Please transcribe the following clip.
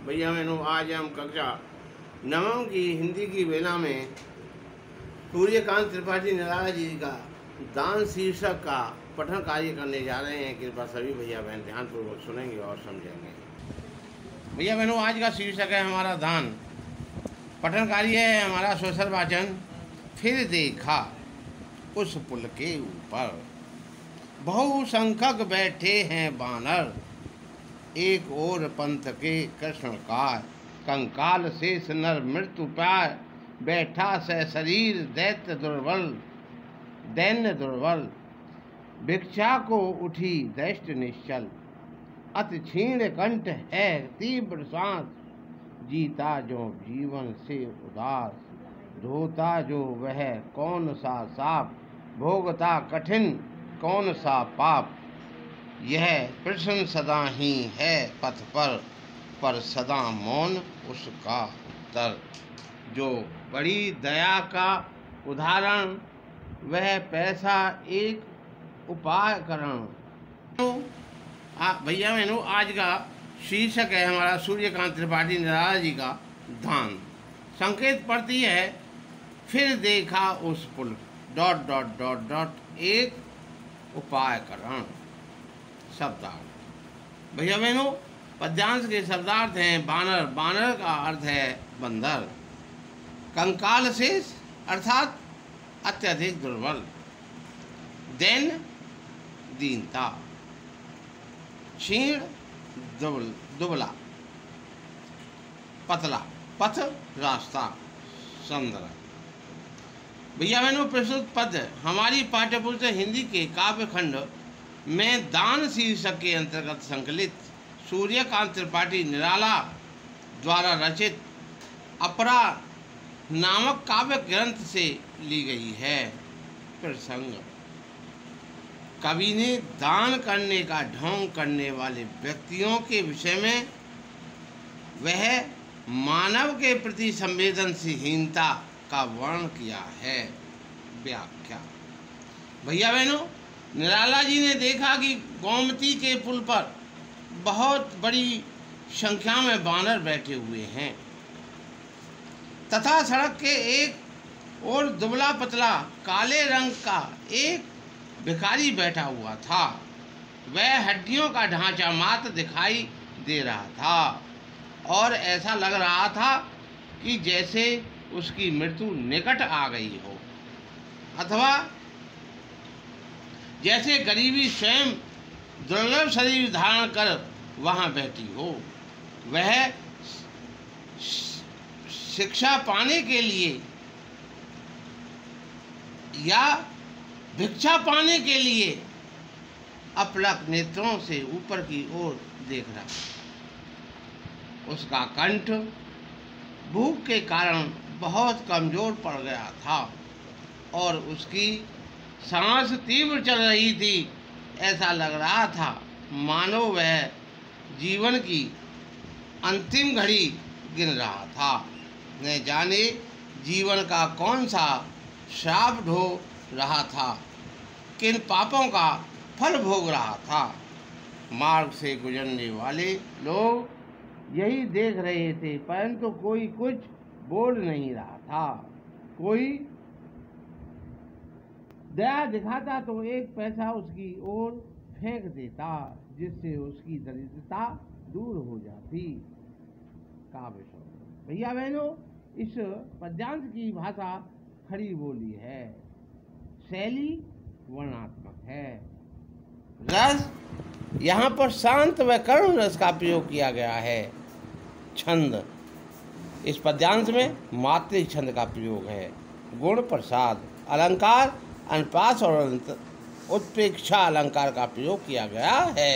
भैया बहनों, आज हम कक्षा नवम की हिंदी की वेला में सूर्यकांत त्रिपाठी निराला जी का दान शीर्षक का पठन कार्य करने जा रहे हैं। कृपया सभी भैया बहन ध्यानपूर्वक सुनेंगे और समझेंगे। भैया बहनों, आज का शीर्षक है हमारा दान। पठन कार्य है हमारा सोशल वाचन। फिर देखा उस पुल के ऊपर बहुसंख्यक बैठे हैं बानर, एक और पंथ के कृष्ण का कंकाल शेष नर मृत्यु पाय, बैठा से शरीर दैन्य दुर्बल, भिक्षा को उठी दैष्ट निश्चल, अति क्षीण कंठ है तीव्र सांस, जीता जो जीवन से उदास, धोता जो वह कौन सा साप, भोगता कठिन कौन सा पाप, यह प्रश्न सदा ही है पथ पर सदा मौन उसका उत्तर। जो बड़ी दया का उदाहरण, वह पैसा एक उपाय करण। तो भैया बहनों, आज का शीर्षक है हमारा सूर्यकांत त्रिपाठी निराला जी का दान। संकेत पढ़ती है, फिर देखा उस पुल ... एक उपाय करण। शब्दार्थ। भैया बहनों, पद्यांश के शब्दार्थ हैं बानर। बानर का अर्थ है बंदर। कंकाल शेष अर्थात अत्यधिक दुर्बल। दैन्य दीनता। क्षीण दुबला। पतला पथ रास्ता सौंदर्य। भैया बहनों, प्रस्तुत पद हमारी पाठ्यपुस्तक हिंदी के काव्यखंड में दान शीर्षक के अंतर्गत संकलित सूर्यकांत त्रिपाठी निराला द्वारा रचित अपरा नामक काव्य ग्रंथ से ली गई है। प्रसंग। कवि ने दान करने का ढोंग करने वाले व्यक्तियों के विषय में वह मानव के प्रति संवेदनशीलता का वर्णन किया है। व्याख्या। भैया बहनों, निराला जी ने देखा कि गोमती के पुल पर बहुत बड़ी संख्या में बानर बैठे हुए हैं तथा सड़क के एक और दुबला पतला काले रंग का एक भिखारी बैठा हुआ था। वह हड्डियों का ढांचा मात्र दिखाई दे रहा था और ऐसा लग रहा था कि जैसे उसकी मृत्यु निकट आ गई हो, अथवा जैसे गरीबी स्वयं दुर्लभ शरीर धारण कर वहां बैठी हो। वह शिक्षा पाने के लिए या भिक्षा पाने के लिए अपलक नेत्रों से ऊपर की ओर देख रहा। उसका कंठ भूख के कारण बहुत कमजोर पड़ गया था और उसकी सांस तीव्र चल रही थी। ऐसा लग रहा था मानो वह जीवन की अंतिम घड़ी गिन रहा था। न जाने जीवन का कौन सा श्राप ढो रहा था, किन पापों का फल भोग रहा था। मार्ग से गुजरने वाले लोग यही देख रहे थे, परंतु कोई कुछ बोल नहीं रहा था। कोई दया दिखाता तो एक पैसा उसकी ओर फेंक देता, जिससे उसकी दरिद्रता दूर हो जाती। काव्य शब्द। भैया बहनों, इस पद्यांश की भाषा खड़ी बोली है, शैली वर्णात्मक है। रस, यहाँ पर शांत व करुण रस का प्रयोग किया गया है। छंद, इस पद्यांश में मात्रिक छंद का प्रयोग है। गुण प्रसाद, अलंकार अनुप्रास और उत्प्रेक्षा अलंकार का प्रयोग किया गया है।